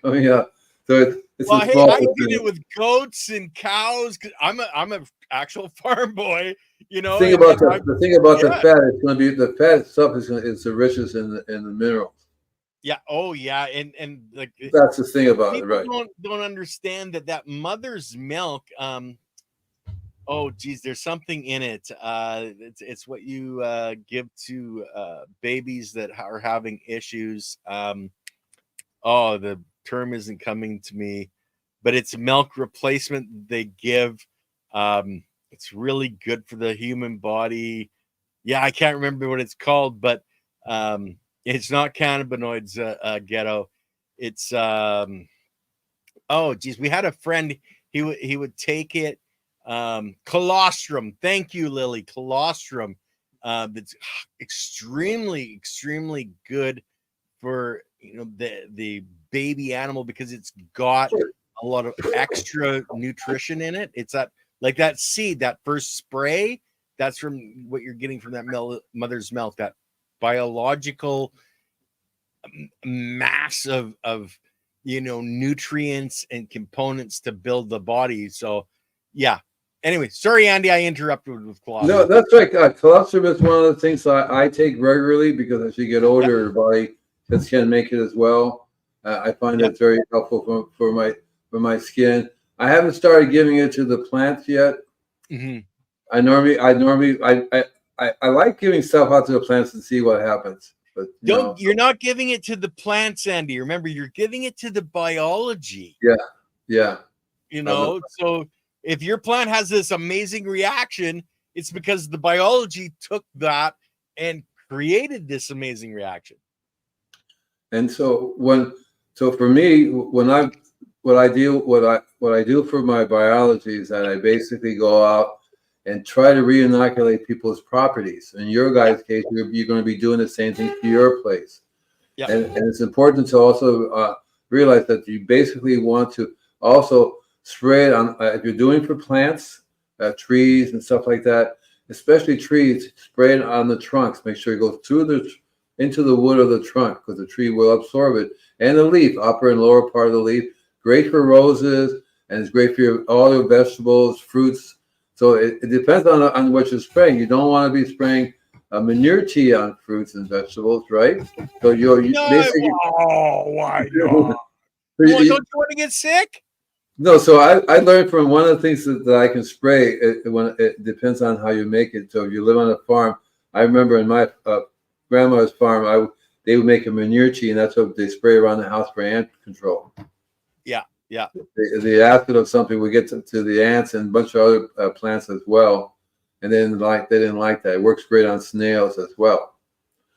coming out. So it's well, hey, I did it with goats and cows. I'm an actual farm boy, you know. The thing about the fat, it's going to be the fat itself is the richest in the minerals. Yeah. Oh, yeah. And like that's the thing about it, right? Don't understand that mother's milk. Oh, geez, there's something in it. It's what you give to babies that are having issues. Oh, the term isn't coming to me, but it's milk replacement they give. It's really good for the human body. Yeah, I can't remember what it's called, but it's not cannabinoids, Ghetto. It's oh, geez, we had a friend. He would take it. Colostrum. Thank you, Lily. Colostrum. That's extremely good for the baby animal because it's got a lot of extra nutrition in it. It's that seed, that first spray, that's from what you're getting from that mother's milk, that biological mass of nutrients and components to build the body. So yeah. Anyway, sorry, Andy, I interrupted with colostrum. No, that's right. Colostrum is one of the things I take regularly because as you get older, your body can make it as well. I find it very helpful for my skin. I haven't started giving it to the plants yet. Mm-hmm. I like giving stuff out to the plants and see what happens. But you're not giving it to the plants, Andy. Remember, you're giving it to the biology. Yeah. So if your plant has this amazing reaction, it's because the biology took that and created this amazing reaction. And so for me, what I do for my biology is that I basically go out and try to re-inoculate people's properties. In your guys' case, you're going to be doing the same thing for your place. And it's important to also realize that you basically want to Also, spray it on if you're doing for plants, trees and stuff like that. Especially trees, spray it on the trunks. Make sure it goes into the wood of the trunk because the tree will absorb it. And the leaf, upper and lower part of the leaf. Great for roses, and it's great for all your vegetables, fruits. So it depends on what you're spraying. You don't want to be spraying a manure tea on fruits and vegetables, right? So why not? Well, don't you want to get sick? No, so I learned from one of the things that I can spray. When it depends on how you make it. So if you live on a farm, I remember in my grandma's farm, they would make a manure tea, and that's what they spray around the house for ant control. Yeah. The acid of something would get to the ants and a bunch of other plants as well, and they didn't like that. It works great on snails as well.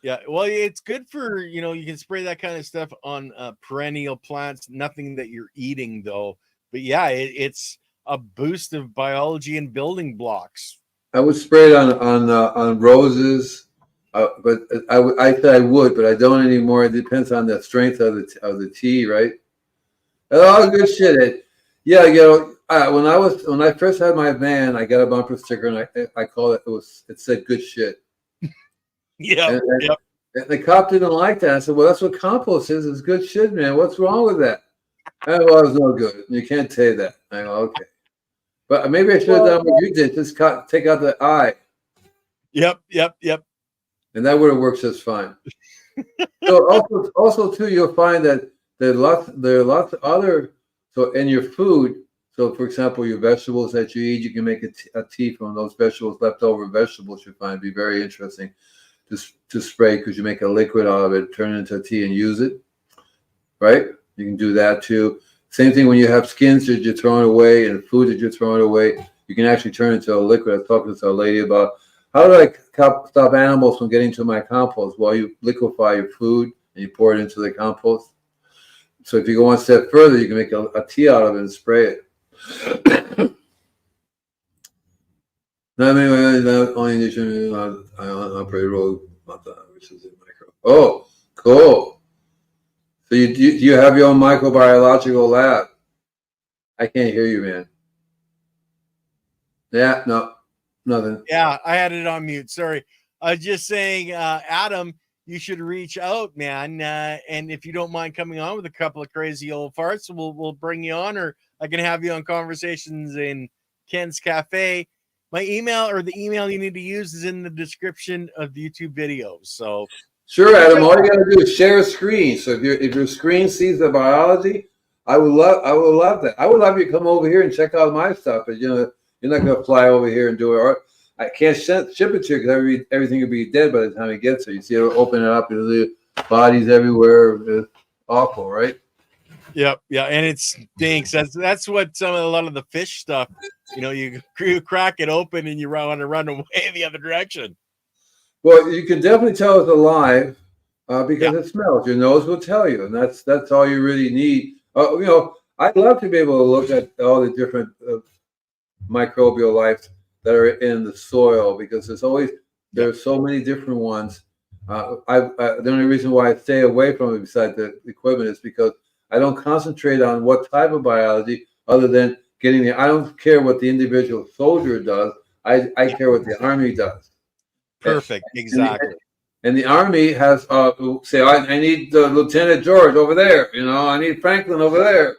Yeah, well, it's good for, you can spray that kind of stuff on perennial plants, nothing that you're eating though. But yeah, it's a boost of biology and building blocks. I would spray it on roses, but I said I would, but I don't anymore. It depends on the strength of the tea, right? Oh, good shit. Yeah, when I first had my van, I got a bumper sticker, and I called it said good shit. Yeah. And the cop didn't like that. I said, well, that's what compost is. It's good shit, man. What's wrong with that? Well, it's no good. You can't say that. I go, okay. But maybe I should have done what you did. Just take out the I. Yep. And that would have worked just fine. So also too, you'll find that there are lots of other, so in your food, so for example, your vegetables that you eat, you can make a tea from those vegetables, leftover vegetables. You find be very interesting to spray because you make a liquid out of it, turn it into a tea and use it, right? You can do that too. Same thing when you have skins that you're throwing away and food that you're throwing away, you can actually turn it into a liquid. I was talking to a lady about how do I stop animals from getting to my compost? Well, you liquefy your food and you pour it into the compost. So if you go one step further, you can make a tea out of it and spray it. Oh, cool. So you have your own microbiological lab. I can't hear you, man. Yeah, no, nothing. Yeah, I had it on mute. Sorry. I was just saying, Adam, you should reach out, man. And if you don't mind coming on with a couple of crazy old farts, we'll bring you on, or I can have you on Conversations in Ken's Cafe. My email, or the email you need to use, is in the description of the YouTube video. So sure, Adam. All you got to do is share a screen. So if your screen sees the biology, I would love that. I would love you to come over here and check out my stuff. But you're not going to fly over here and do it. Or I can't ship it to you because everything will be dead by the time it gets there. You see, it'll open it up. There's bodies everywhere. It's awful, right? Yep, yeah, and it stinks. That's what a lot of the fish stuff. You crack it open and you want to run away the other direction. Well, you can definitely tell it's alive because it smells. Your nose will tell you, and that's all you really need. I'd love to be able to look at all the different microbial life that are in the soil because there are so many different ones. The only reason why I stay away from it besides the equipment is because I don't concentrate on what type of biology other than getting I don't care what the individual soldier does. I care what the Army does. Perfect. Exactly. And the Army has say, I need Lieutenant George over there. I need Franklin over there.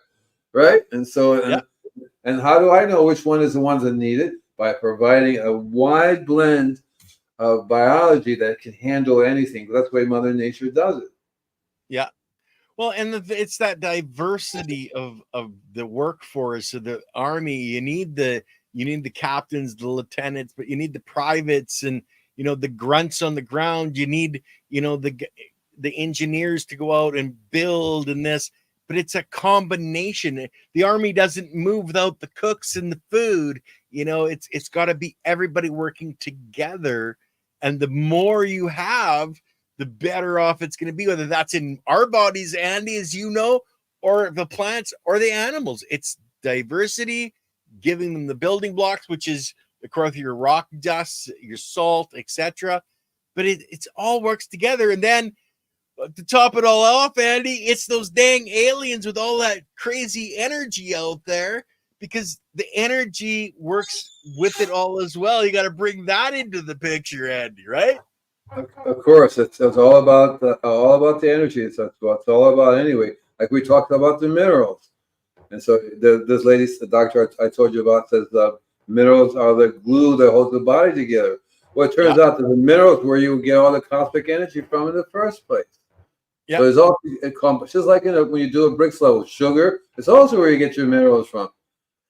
Right. And so, and how do I know which one is the ones that need it? By providing a wide blend of biology that can handle anything. That's the way Mother Nature does it. Yeah. Well, and it's that diversity of the workforce of the Army. You need the captains, the lieutenants, but you need the privates and the grunts on the ground. You need the engineers to go out and build and this. But it's a combination. The Army doesn't move without the cooks and the food. It's got to be everybody working together. And the more you have, the better off it's going to be, whether that's in our bodies, Andy, as you know, or the plants or the animals. It's diversity, giving them the building blocks, which is, of course, your rock dust, your salt, etc. But it's all works together. And then But to top it all off, Andy, it's those dang aliens with all that crazy energy out there, because the energy works with it all as well. You got to bring that into the picture, Andy, right? Of course, it's all about the energy. That's what it's all about anyway. Like we talked about the minerals, and so this lady, the doctor I told you about, says minerals are the glue that holds the body together. Well, it turns out that the minerals where you get all the cosmic energy from in the first place. So it's all just like when you do a Brix level, sugar, it's also where you get your minerals from.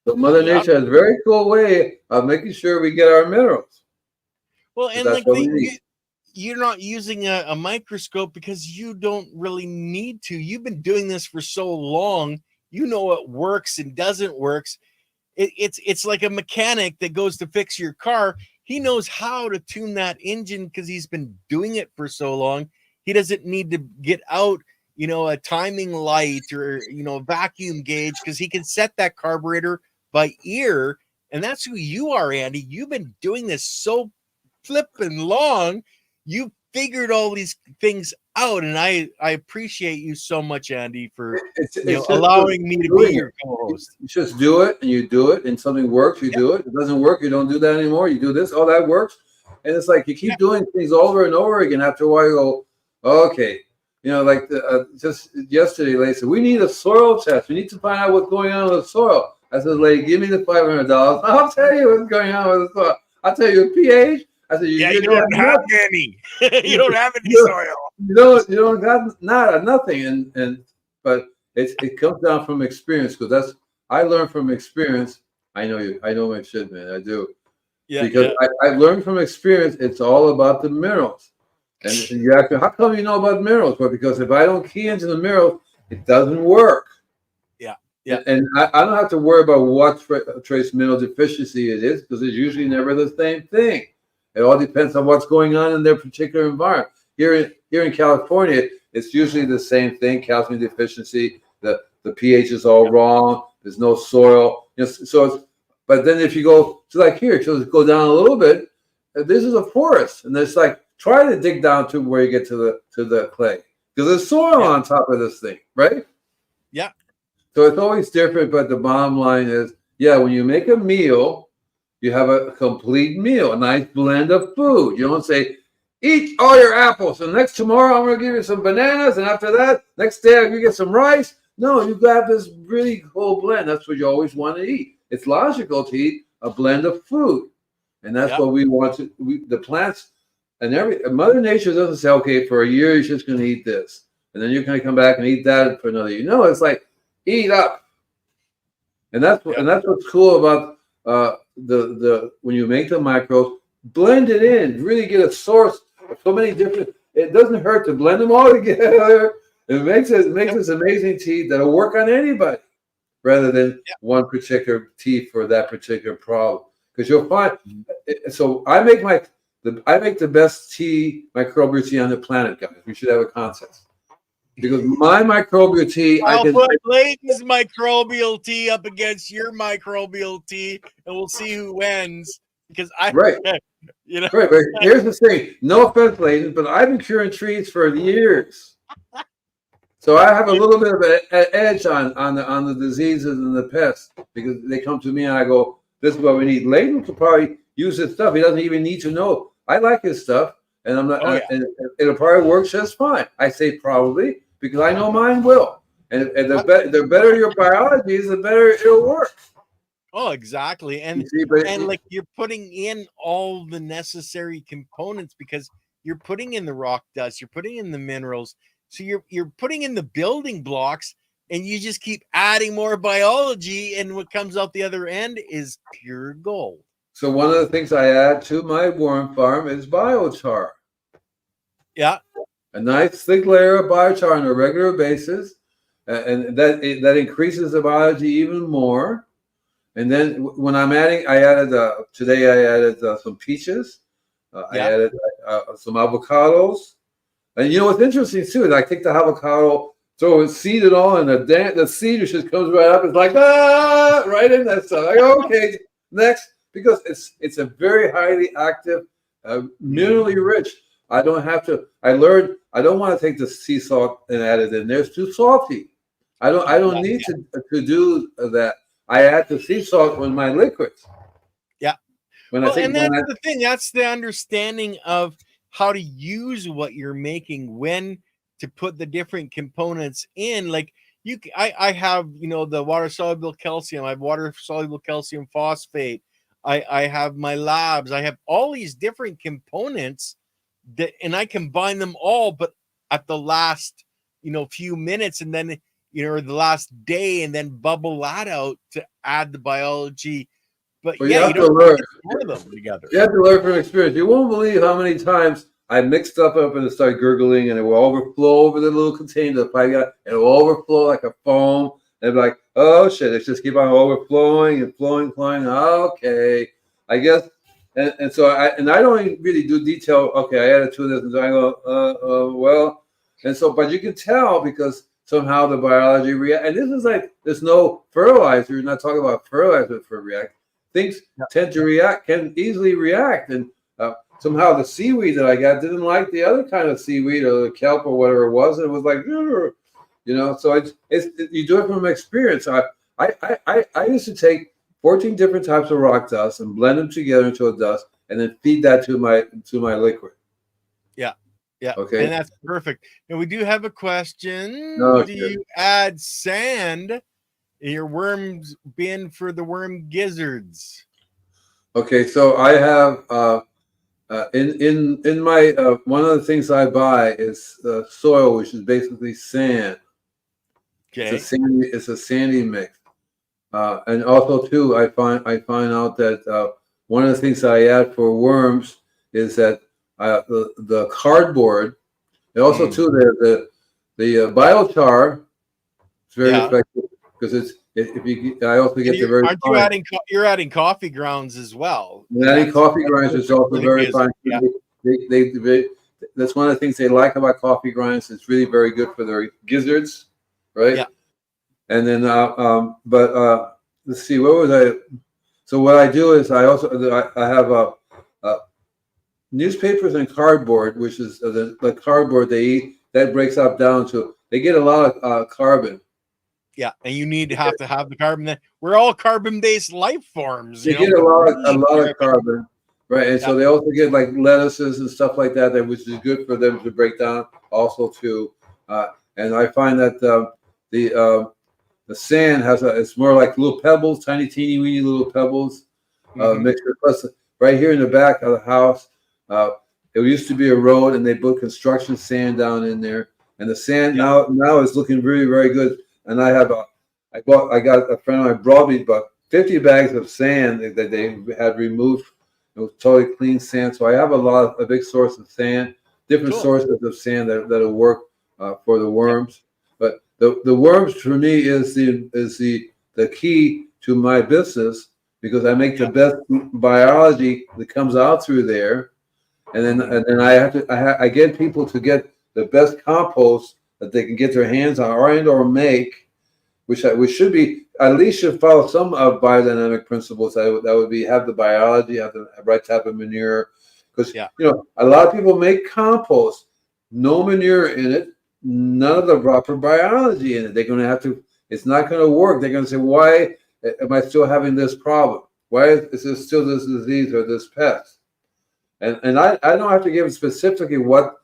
So Mother Nature has a very cool way of making sure we get our minerals. Well, and that's like what we need. you're not using a microscope because you don't really need to. You've been doing this for so long. You know what works and doesn't works. It's like a mechanic that goes to fix your car. He knows how to tune that engine because he's been doing it for so long. He doesn't need to get out, a timing light or, a vacuum gauge, because he can set that carburetor by ear. And that's who you are, Andy. You've been doing this so flipping long. You figured all these things out. And I appreciate you so much, Andy, for allowing me to be your co-host. You just do it, and you do it, and something works, you do it. It doesn't work, you don't do that anymore. You do this, oh, that works. And it's like you keep doing things over and over again. After a while, you go, okay, like just yesterday, they said, we need a soil test. We need to find out what's going on with the soil. I said, lady, give me the $500. I'll tell you what's going on with the soil. I'll tell you a pH. I said, you don't have any. You don't have any soil. You don't got nothing. But it comes down from experience, because I learned from experience. I know my shit, man. I do. Yeah. Because I learned from experience. It's all about the minerals. And you ask me, how come you know about minerals? Well, because if I don't key into the minerals, it doesn't work. Yeah. And I don't have to worry about what trace mineral deficiency it is, because it's usually never the same thing. It all depends on what's going on in their particular environment. Here in California, it's usually the same thing: calcium deficiency. The pH is all wrong. There's no soil. But then if you go to like here, so go down a little bit, this is a forest, and it's like try to dig down to where you get to the clay, because there's soil on top of this thing, right? Yeah. So it's always different, but the bottom line is, when you make a meal, you have a complete meal, a nice blend of food. You don't say, eat all your apples, and tomorrow I'm going to give you some bananas, and after that, next day I'm going to get some rice. No, you got this really cool blend. That's what you always want to eat. It's logical to eat a blend of food, and that's what we want to. The plants and Mother Nature doesn't say, okay, for a year you're just going to eat this, and then you're going to come back and eat that for another year. No, it's like eat up, and that's what's cool about the when you make the microbes, blend it in, really get a source of so many different. It doesn't hurt to blend them all together. It makes this amazing tea that'll work on anybody, rather than one particular tea for that particular problem. Because you'll find, so I make the best tea, microbial tea on the planet, guys. We should have a contest. Because my microbial tea, I'll put Layton's microbial tea up against your microbial tea, and we'll see who wins. Because right. But here's the thing. No offense, Layton, but I've been curing trees for years, so I have a little bit of an edge on the diseases and the pests, because they come to me and I go, "This is what we need." Layton could probably use his stuff. He doesn't even need to know. I like his stuff, and I'm not. And it'll probably work just fine. I say probably, because I know mine will. And the better your biology is, the better it'll work. Oh, exactly. And like you're putting in all the necessary components, because you're putting in the rock dust, you're putting in the minerals, so you're putting in the building blocks, and you just keep adding more biology, and what comes out the other end is pure gold. So one of the things I add to my worm farm is biochar. Yeah. A nice thick layer of biochar on a regular basis, and that increases the biology even more. And then when I'm adding, today I added some peaches. I added some avocados. And you know what's interesting too is I take the avocado, throw a seed and all, and the seed just comes right up. It's like right in that stuff. I go, okay, next, because it's a very highly active, minerally rich. I don't have to. I learned I don't want to take the sea salt and add it in there. It's too salty. I don't need to do that. I add the sea salt with my liquids. Yeah. When Well, I think and that's the thing. That's the understanding of how to use what you're making, when to put the different components in. Like I have, the water soluble calcium. I have water soluble calcium phosphate. I have my labs. I have all these different components and I combine them all, but at the last, few minutes, and then, or the last day, and then bubble that out to add the biology. But well, yeah, you have to don't learn. store them together. You have to learn from experience. You won't believe how many times I mixed stuff up and it started gurgling, and it will overflow over the little container. The pipe got, and it will overflow like a foam. And be like, oh shit! It's just keep on overflowing and flowing. Okay, I guess. And so I don't really do detail. Okay, I added to this, and so I go, well, and so, but you can tell because somehow the biology react. And this is like, there's no fertilizer. You're not talking about fertilizer for react. Things tend to react, can easily react, and somehow the seaweed that I got didn't like the other kind of seaweed or the kelp or whatever it was, and it was like, So you do it from experience. I used to take 14 different types of rock dust and blend them together into a dust, and then feed that to my liquid. Yeah. Okay. And that's perfect. And we do have a question. No, do you add sand in your worms bin for the worm gizzards? Okay, so I have in my one of the things I buy is soil, which is basically sand. Okay. It's a sandy mix, and also too, I find out that one of the things that I add for worms is that the cardboard, and also too the biochar is very effective because I also get the very. Aren't you adding? You're adding coffee grounds as well. Adding coffee grinds is also very fine. Yeah. That's one of the things they like about coffee grinds. It's really very good for their gizzards, right? Yeah. And then, let's see, what was I? So what I do is I have newspapers and cardboard, which is the cardboard they eat. That breaks up down to, they get a lot of carbon. Yeah, and you need to have the carbon. We're all carbon-based life forms. They get a lot of carbon, right? And so they also get like lettuces and stuff like that, which is good for them to break down. Also, too, and I find that the sand it's more like little pebbles, tiny, teeny, weeny little pebbles mixture. Plus, right here in the back of the house, it used to be a road, and they put construction sand down in there, and the sand now is looking very, very good. And I got a friend of mine brought me about 50 bags of sand that they had removed. It was totally clean sand. So I have a big source of sand, different sources of sand that'll work for the worms. But the worms for me is the key to my business, because I make the best biology that comes out through there, and then I get people to get the best compost that they can get their hands on or make, which should be, at least should follow some biodynamic principles. That would be, have the biology, have the right type of manure, because a lot of people make compost, no manure in it, none of the proper biology in it. They're going to have to. It's not going to work. They're going to say, why am I still having this problem? Why is there still this disease or this pest? And I don't have to give specifically what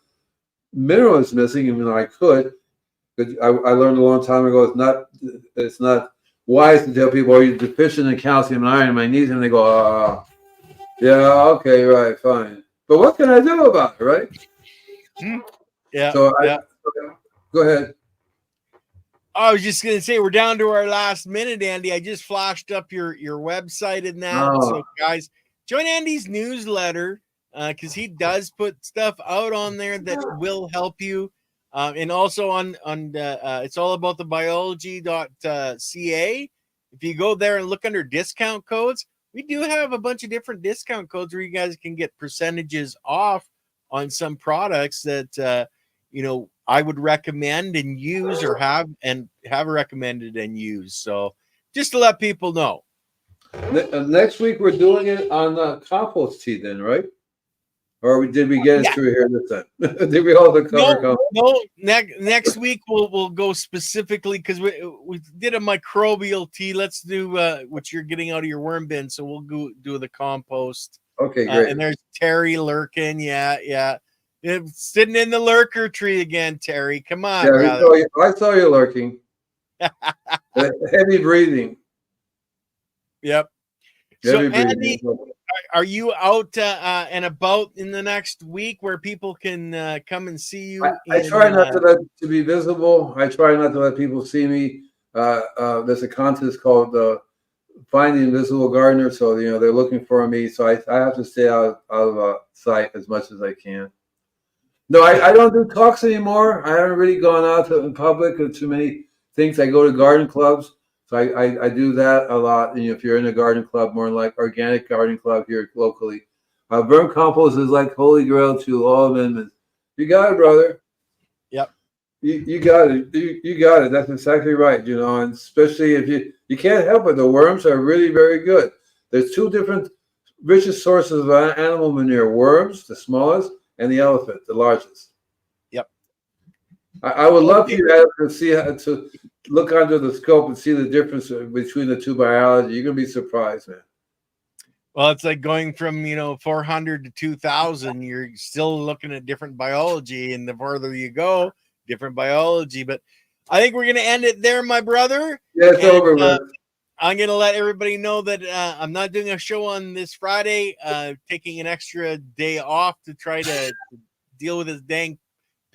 mineral is missing, even though I could. But I learned a long time ago, it's not wise to tell people, you're deficient in calcium and iron and magnesium. They go, yeah, okay, right, fine. But what can I do about it, right? Yeah. So go ahead. I was just going to say, we're down to our last minute, Andy. I just flashed up your website and that. So guys, join Andy's newsletter, because he does put stuff out on there that will help you. And also on it's all about the biology.ca. If you go there and look under discount codes, we do have a bunch of different discount codes where you guys can get percentages off on some products that I would recommend and use, or have recommended and used. So just to let people know. Next week we're doing it on compost tea, then, right? or did we get it through here this time? Did we also cover? No. Next week we'll go specifically because we did a microbial tea. Let's do what you're getting out of your worm bin. So we'll go do the compost. Okay, great. And there's Terry lurking. Yeah. It's sitting in the lurker tree again, Terry. Come on, brother. I saw you lurking. Heavy breathing. Yep. So, Andy, are you out and about in the next week where people can come and see you? I try not to be visible. I try not to let people see me. There's a contest called Find the Invisible Gardener, so they're looking for me. So I have to stay out of sight as much as I can. No, I don't do talks anymore. I haven't really gone out in public with too many things. I go to garden clubs, so I do that a lot. And if you're in a garden club, more like organic garden club here locally, vermicompost is like holy grail to all amendments. You got it, brother. Yep. You got it. You got it. That's exactly right. And especially if you can't help it. The worms are really very good. There's two different richest sources of animal manure: worms, the smallest, and the elephant, the largest. Yep. I would love for you to see to look under the scope and see the difference between the two biology. You're gonna be surprised, man. Well, it's like going from 400 to 2,000. You're still looking at different biology, and the farther you go, different biology. But I think we're gonna end it there, my brother. Yeah, it's over, man. I'm going to let everybody know that I'm not doing a show on this Friday, taking an extra day off to try to deal with this dang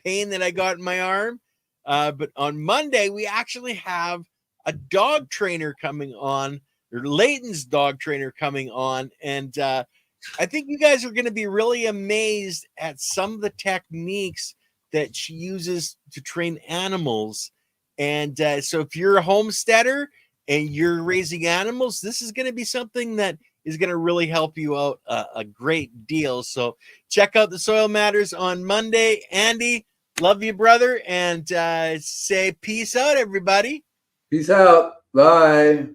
pain that I got in my arm. But on Monday, we actually have a dog trainer coming on, or Leighton's dog trainer coming on. And I think you guys are going to be really amazed at some of the techniques that she uses to train animals. And so if you're a homesteader and you're raising animals, this is going to be something that is going to really help you out a great deal. So check out the Soil Matters on Monday. Andy, love you, brother. And say peace out, everybody. Peace out. Bye.